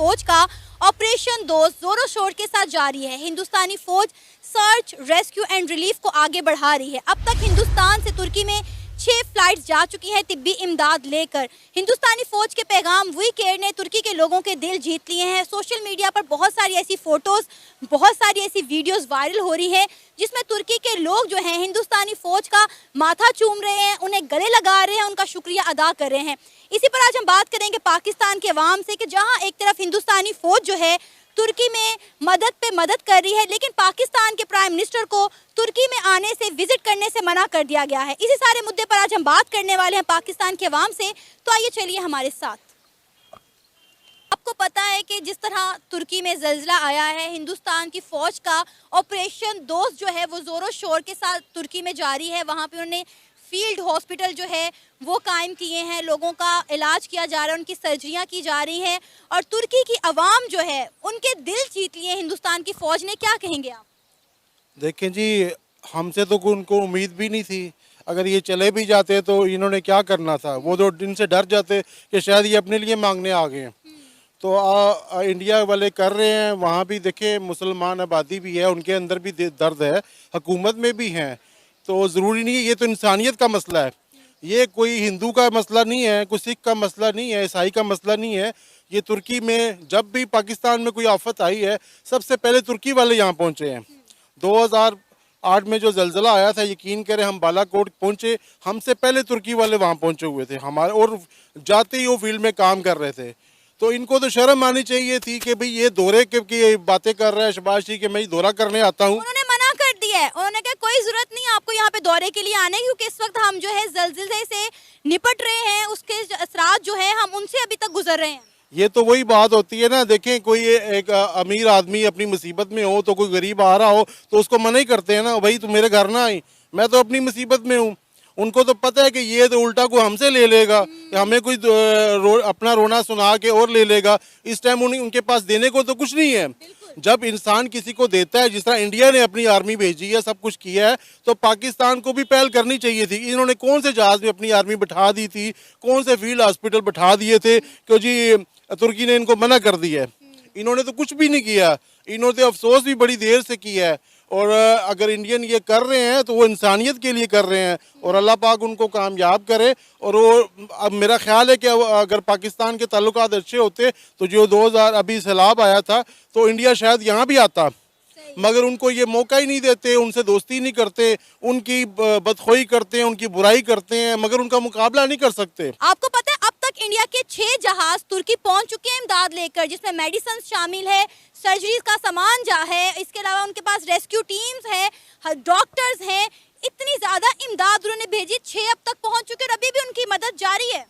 फौज का ऑपरेशन दोस्त जोरों शोर के साथ जारी है। हिंदुस्तानी फौज सर्च, रेस्क्यू एंड रिलीफ को आगे बढ़ा रही है। अब तक हिंदुस्तान से तुर्की में 6 फ्लाइट्स जा चुकी हैं तिब्बी इमदाद लेकर। हिंदुस्तानी फौज के पैगाम वी केयर ने तुर्की के लोगों के दिल जीत लिए हैं। सोशल मीडिया पर बहुत सारी ऐसी फोटोज, बहुत सारी ऐसी वीडियोस वायरल हो रही हैं जिसमें तुर्की के लोग जो हैं हिंदुस्तानी फौज का माथा चूम रहे हैं, उन्हें गले लगा रहे हैं, उनका शुक्रिया अदा कर रहे हैं। इसी पर आज हम बात करेंगे पाकिस्तान के अवाम से कि जहाँ एक तरफ हिंदुस्तानी फौज जो है तुर्की में मदद पे मदद कर रही है, लेकिन पाकिस्तान के प्राइम मिनिस्टर को तुर्की में आने से, विजिट करने से मना कर दिया गया है। इसी सारे मुद्दे पर आज हम बात करने वाले हैं पाकिस्तान के अवाम से, तो आइए चलिए हमारे साथ। आपको पता है कि जिस तरह तुर्की में ज़ल्ज़ला आया है, हिंदुस्तान की फ़ौज का ऑपरेशन दोस्त जो है वो ज़ोरों शोर के साथ तुर्की में जारी है। वहाँ पे उन्होंने फील्ड हॉस्पिटल जो है वो कायम किए हैं, लोगों का इलाज किया जा रहा है, उनकी सर्जरियाँ की जा रही हैं और तुर्की की आवाम जो है उनके दिल जीत लिए हिंदुस्तान की फ़ौज ने। क्या कहेंगे आप? देखें जी, हमसे तो उनको उम्मीद भी नहीं थी। अगर ये चले भी जाते तो इन्होंने क्या करना था। वो तो इनसे डर जाते कि शायद ये अपने लिए मांगने आ गए हैं। तो इंडिया वाले कर रहे हैं। वहाँ भी देखें मुसलमान आबादी भी है, उनके अंदर भी दर्द है, हुकूमत में भी हैं। तो ज़रूरी नहीं है, ये तो इंसानियत का मसला है। ये कोई हिंदू का मसला नहीं है, कोई सिख का मसला नहीं है, ईसाई का मसला नहीं है। ये तुर्की में जब भी पाकिस्तान में कोई आफत आई है, सबसे पहले तुर्की वाले यहाँ पहुँचे हैं। 2008 में जो ज़ल्ज़ला आया था, यकीन करें हम बालाकोट पहुँचे, हमसे पहले तुर्की वाले वहाँ पहुँचे हुए थे हमारे, और जाते ही वो फील्ड में काम कर रहे थे। तो इनको तो शर्म आनी चाहिए थी कि भाई ये दौरे की बातें कर रहा है शहबाज जी कि मैं दौरा करने आता हूँ। उन्होंने मना कर दिया है, उन्होंने कहा कोई जरूरत नहीं आपको यहाँ पे दौरे के लिए आने, क्योंकि इस वक्त हम जो है ज़ल्ज़ले से निपट रहे हैं, उसके असरात जो है हम उनसे अभी तक गुजर रहे हैं। ये तो वही बात होती है ना। देखें, कोई एक अमीर आदमी अपनी मुसीबत में हो तो कोई गरीब आ रहा हो तो उसको मना ही करते हैं ना, भाई तुम मेरे घर ना आई, मैं तो अपनी मुसीबत में हूँ। उनको तो पता है कि ये तो उल्टा को हमसे ले लेगा, हमें कोई अपना रोना सुना के और ले लेगा। इस टाइम उनके पास देने को तो कुछ नहीं है। जब इंसान किसी को देता है, जिस तरह इंडिया ने अपनी आर्मी भेजी है, सब कुछ किया है, तो पाकिस्तान को भी पहल करनी चाहिए थी। इन्होंने कौन से जहाज में अपनी आर्मी बिठा दी थी, कौन से फील्ड हॉस्पिटल बिठा दिए थे कि जी तुर्की ने इनको मना कर दिया है। इन्होंने तो कुछ भी नहीं किया। इन्होंने तो अफसोस भी बड़ी देर से किया है। और अगर इंडियन ये कर रहे हैं तो वो इंसानियत के लिए कर रहे हैं, और अल्लाह पाक उनको कामयाब करे। और वो अब मेरा ख्याल है कि अगर पाकिस्तान के ताल्लुकात अच्छे होते तो जो 2000 अभी सैलाब आया था तो इंडिया शायद यहाँ भी आता, मगर उनको ये मौका ही नहीं देते, उनसे दोस्ती नहीं करते, उनकी बदखोई करते हैं, उनकी बुराई करते हैं, मगर उनका मुकाबला नहीं कर सकते। आपको पता है अब तक इंडिया के 6 जहाज तुर्की पहुंच चुके हैं इमदाद लेकर, जिसमें मेडिसिन शामिल है, सर्जरी का सामान जा है, इसके अलावा उनके पास रेस्क्यू टीम्स है, डॉक्टर्स हैं। इतनी ज्यादा इमदाद उन्होंने भेजी, 6 अब तक पहुंच चुके और अभी भी उनकी मदद जारी है।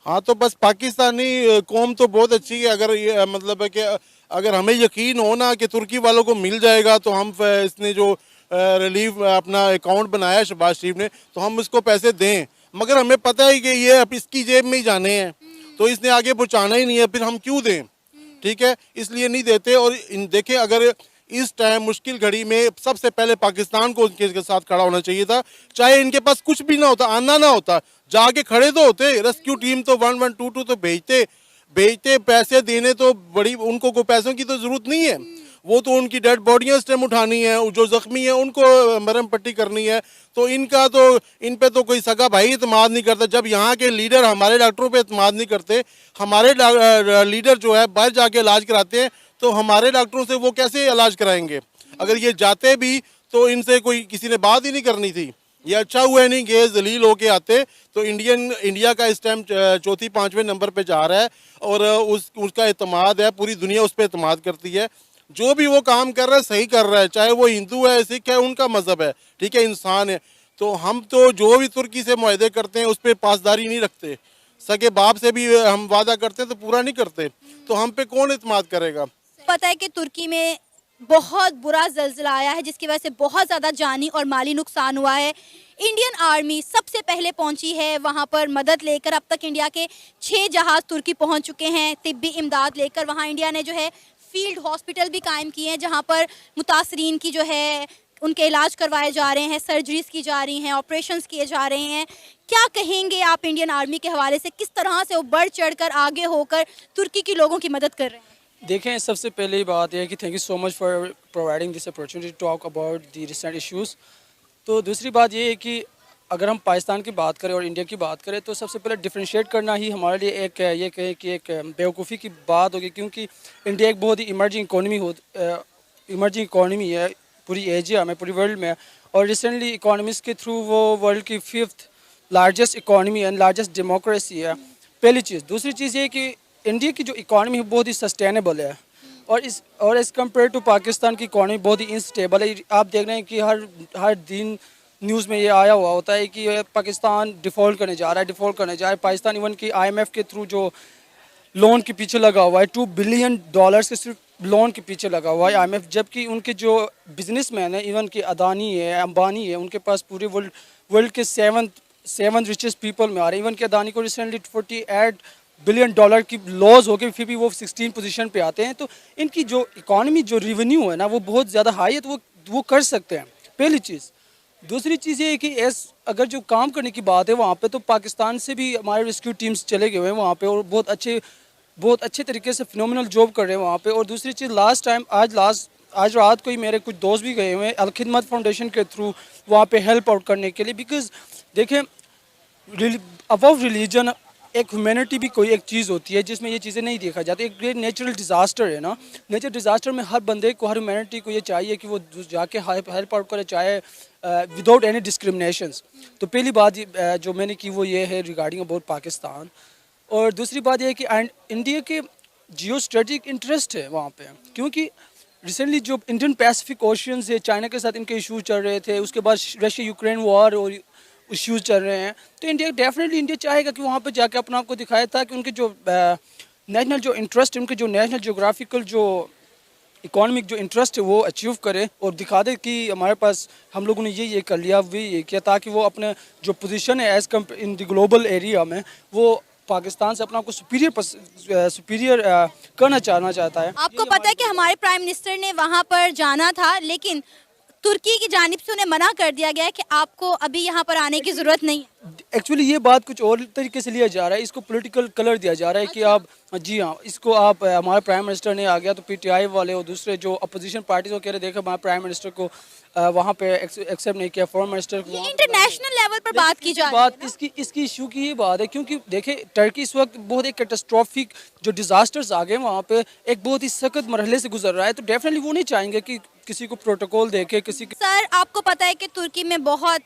हाँ, तो बस पाकिस्तानी कौम तो बहुत अच्छी है। अगर ये मतलब है कि अगर हमें यकीन हो ना कि तुर्की वालों को मिल जाएगा तो हम इसने जो रिलीफ अपना अकाउंट बनाया है शहबाज शरीफ ने, तो हम इसको पैसे दें। मगर हमें पता है कि ये अब इसकी जेब में ही जाने हैं, तो इसने आगे पहुँचाना ही नहीं है, फिर हम क्यों दें? ठीक है, इसलिए नहीं देते। और देखें, अगर इस टाइम मुश्किल घड़ी में सबसे पहले पाकिस्तान को उनके साथ खड़ा होना चाहिए था। चाहे इनके पास कुछ भी ना होता, आना ना होता, जाके खड़े तो होते। रेस्क्यू टीम तो 1122 तो भेजते, पैसे देने तो बड़ी, उनको कोई पैसों की तो जरूरत नहीं है। वो तो उनकी डेड बॉडियाँ इस टाइम उठानी है, जो जख्मी है उनको मरहम पट्टी करनी है। तो इनका तो इन पे तो कोई सगा भाई इत्माद नहीं करता। जब यहाँ के लीडर हमारे डॉक्टरों पे इत्माद नहीं करते, हमारे लीडर जो है बाहर जाके इलाज कराते हैं, तो हमारे डॉक्टरों से वो कैसे इलाज कराएंगे? अगर ये जाते भी तो इनसे कोई किसी ने बात ही नहीं करनी थी। ये अच्छा हुआ नहीं कि जलील होके आते। तो इंडिया का इस टाइम 4-5वें नंबर पे जा रहा है, और उसका एतमाद है, पूरी दुनिया उस पर एतमाद करती है। जो भी वो काम कर रहा है सही कर रहा है, चाहे वो हिंदू है, सिख है, उनका मजहब है, ठीक है, इंसान है। तो हम तो जो भी तुर्की से मुआहदे करते हैं उस पर पासदारी नहीं रखते। सगे बाप से भी हम वादा करते हैं तो पूरा नहीं करते, तो हम पे कौन एतमाद करेगा? पता है कि तुर्की में बहुत बुरा ज़ल्ज़ला आया है, जिसकी वजह से बहुत ज़्यादा जानी और माली नुकसान हुआ है। इंडियन आर्मी सबसे पहले पहुंची है वहां पर मदद लेकर। अब तक इंडिया के 6 जहाज़ तुर्की पहुंच चुके हैं तिब्बी इमदाद लेकर। वहां इंडिया ने जो है फील्ड हॉस्पिटल भी कायम किए हैं, जहां पर मुतासरीन की जो है उनके इलाज करवाए जा रहे हैं, सर्जरीज की जा रही हैं, ऑपरेशंस किए जा रहे हैं। क्या कहेंगे आप इंडियन आर्मी के हवाले से, किस तरह से वो बढ़ चढ़ कर आगे होकर तुर्की के लोगों की मदद कर रहे हैं? देखें, सबसे पहले बात यह है कि thank you so much for providing this opportunity to talk about the recent issues. तो दूसरी बात ये है कि अगर हम पाकिस्तान की बात करें और इंडिया की बात करें तो सबसे पहले डिफ्रेंशिएट करना ही हमारे लिए एक ये कहें कि एक बेवकूफ़ी की बात होगी, क्योंकि इंडिया एक बहुत ही इमर्जिंग इकॉनमी है पूरी एशिया में, पूरी वर्ल्ड में। और रिसेंटली इकोनॉमिस्ट के थ्रू वो वर्ल्ड की 5th largest economy and largest democracy है, पहली चीज़। दूसरी चीज़ ये कि इंडिया की जो इकॉनमी है बहुत ही सस्टेनेबल है, और एज़ कम्पेयर टू पाकिस्तान की इकॉनमी बहुत ही इनस्टेबल है। आप देख रहे हैं कि हर दिन न्यूज़ में ये आया हुआ होता है कि पाकिस्तान डिफ़ॉल्ट करने जा रहा है, पाकिस्तान इवन कि IMF के थ्रू जो लोन के पीछे लगा हुआ है, $2 बिलियन के सिर्फ लोन के पीछे लगा हुआ है IMF, जबकि उनके जो बिजनेसमैन है, इवन कि अदानी है, अंबानी है, उनके पास पूरे वर्ल्ड के सेवन रिचेस्ट पीपल में आ रहे हैं। इवन कि अदानी को रिसेंटली $48 बिलियन की लॉस हो गई, फिर भी वो 16 पोजीशन पे आते हैं। तो इनकी जो इकॉनमी, जो रेवेन्यू है ना, वो बहुत ज़्यादा हाई है, तो वो कर सकते हैं, पहली चीज़। दूसरी चीज़ ये है कि अगर जो काम करने की बात है वहाँ पे, तो पाकिस्तान से भी हमारे रेस्क्यू टीम्स चले गए हुए हैं वहाँ पे, और बहुत अच्छे तरीके से फिनोमिनल जॉब कर रहे हैं वहाँ पे। और दूसरी चीज़, आज रात को ही मेरे कुछ दोस्त भी गए हुए हैं अल-खिदमत फाउंडेशन के थ्रू वहाँ पे हेल्प आउट करने के लिए। बिकॉज देखें, अबव रिलीजन एक ह्यूमैनिटी भी कोई एक चीज़ होती है जिसमें ये चीज़ें नहीं देखा जाती। एक ग्रेट नेचुरल डिज़ास्टर है ना, नेचुरल डिज़ास्टर में हर बंदे को, हर ह्यूमैनिटी को ये चाहिए कि वो जाके हेल्प आउट करे, चाहे विदाउट एनी डिस्क्रिमिनेशंस। तो पहली बात जो मैंने की वो ये है रिगार्डिंग अबाउट पाकिस्तान। और दूसरी बात ये है कि इंडिया के जियो स्ट्रेटेजिक इंटरेस्ट है वहाँ पे, क्योंकि रिसेंटली जो इंडियन पैसिफिक ओशन से चाइना के साथ इनके इशूज़ चल रहे थे, उसके बाद रशिया यूक्रेन वॉर और इश्यूज़ चल रहे हैं, तो इंडिया चाहेगा कि वहाँ पे जाके अपना आपको दिखाए, ताकि उनके जो नेशनल जो इंटरेस्ट है, उनके जो नेशनल जोग्राफिकल जो इकोनॉमिक जो इंटरेस्ट है वो अचीव करे और दिखा दे कि हमारे पास हम लोगों ने ये कर लिया, ये किया, ताकि वो अपने जो पोजीशन है as in the global area में, वो पाकिस्तान से अपना आपको सुपीरियर करना चाहता है। आपको पता है कि हमारे प्राइम मिनिस्टर ने वहाँ पर जाना था, लेकिन तुर्की की जानिब से उन्हें मना कर दिया गया है कि आपको अभी यहाँ पर आने की ज़रूरत नहीं है। एक्चुअली ये बात कुछ और तरीके से लिया जा रहा है, इसको पॉलिटिकल कलर दिया जा रहा है कि आप, जी हाँ, इसको आप, हमारे प्राइम मिनिस्टर ने आ गया तो PTI वाले और दूसरे जो अपोजिशन पार्टीज वो कह रहे देखे हमारे प्राइम मिनिस्टर को वहाँ पे एक्सेप्ट नहीं किया, फॉरेन मिनिस्टर को। इंटरनेशनल लेवल पर बात की जा रही है। इसकी इशू की ये बात है, क्योंकि देखे टर्की इस वक्त बहुत एक कैटास्ट्रॉफिक जो डिजास्टर्स आ गए वहाँ पे, एक बहुत ही सख्त मरहले से गुजर रहा है, तो डेफिनेटली वो नहीं चाहेंगे कि किसी को प्रोटोकॉल देके किसी। सर, आपको पता है कि तुर्की में बहुत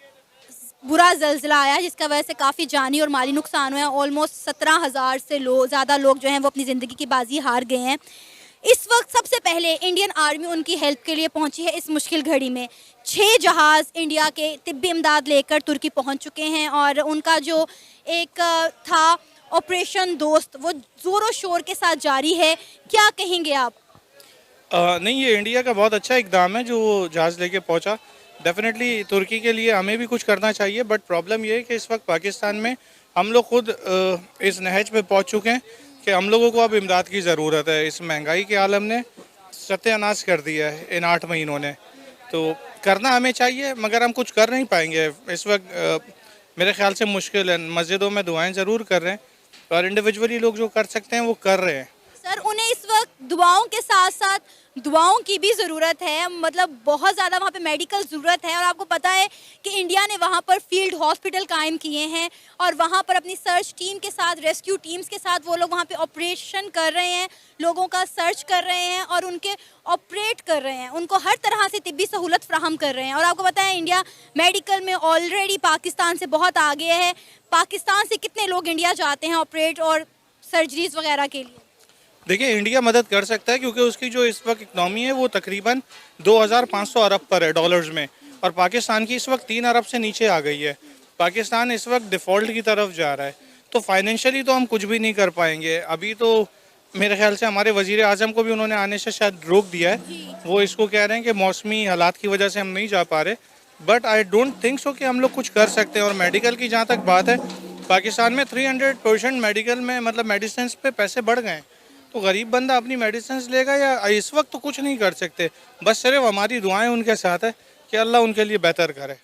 बुरा ज़लज़ला आया जिसका वजह से काफ़ी जानी और माली नुकसान हुआ है। ऑलमोस्ट 17,000 से ज़्यादा लोग जो हैं वो अपनी ज़िंदगी की बाजी हार गए हैं। इस वक्त सबसे पहले इंडियन आर्मी उनकी हेल्प के लिए पहुंची है। इस मुश्किल घड़ी में 6 जहाज़ इंडिया के तिब्बी इमदाद लेकर तुर्की पहुंच चुके हैं, और उनका जो एक था ऑपरेशन दोस्त वो ज़ोरों शोर के साथ जारी है। क्या कहेंगे आप? नहीं, ये इंडिया का बहुत अच्छा इकदाम है जो जहाज़ लेके पहुंचा। डेफिनेटली तुर्की के लिए हमें भी कुछ करना चाहिए, बट प्रॉब्लम ये है कि इस वक्त पाकिस्तान में हम लोग खुद इस नहज पे पहुंच चुके हैं कि हम लोगों को अब इमदाद की ज़रूरत है। इस महंगाई के आलम ने सत्यानाश कर दिया है इन 8 महीनों ने, तो करना हमें चाहिए, मगर हम कुछ कर नहीं पाएंगे इस वक्त। मेरे ख्याल से मुश्किल है। मस्जिदों में दुआएं ज़रूर कर रहे हैं, और इंडिविजुअली लोग जो कर सकते हैं वो कर रहे हैं। सर, उन्हें इस वक्त दुआओं के साथ साथ दुआओं की भी ज़रूरत है, मतलब बहुत ज़्यादा वहाँ पे मेडिकल ज़रूरत है। और आपको पता है कि इंडिया ने वहाँ पर फील्ड हॉस्पिटल कायम किए हैं, और वहाँ पर अपनी सर्च टीम के साथ, रेस्क्यू टीम्स के साथ वो लोग वहाँ पे ऑपरेशन कर रहे हैं, लोगों का सर्च कर रहे हैं और उनके ऑपरेट कर रहे हैं, उनको हर तरह से तिब्बी सहूलत फ्राहम कर रहे हैं। और आपको पता है इंडिया मेडिकल में ऑलरेडी पाकिस्तान से बहुत आगे है। पाकिस्तान से कितने लोग इंडिया जाते हैं ऑपरेट और सर्जरीज वगैरह के लिए? देखिए, इंडिया मदद कर सकता है क्योंकि उसकी जो इस वक्त इकनॉमी है वो तकरीबन 2,500 अरब पर है डॉलर्स में, और पाकिस्तान की इस वक्त 3 अरब से नीचे आ गई है। पाकिस्तान इस वक्त डिफ़ॉल्ट की तरफ जा रहा है, तो फाइनेंशियली तो हम कुछ भी नहीं कर पाएंगे। अभी तो मेरे ख्याल से हमारे वज़ीर आज़म को भी उन्होंने आने से शायद रोक दिया है। वो इसको कह रहे हैं कि मौसमी हालात की वजह से हम नहीं जा पा रहे, but I don't think so कि हम लोग कुछ कर सकते हैं। और मेडिकल की जहाँ तक बात है, पाकिस्तान में 300% मेडिकल में, मतलब मेडिसिन पे पैसे बढ़ गए हैं, तो गरीब बंदा अपनी मेडिसिन लेगा या इस वक्त तो कुछ नहीं कर सकते। बस सिर्फ हमारी दुआएं उनके साथ है कि अल्लाह उनके लिए बेहतर करे।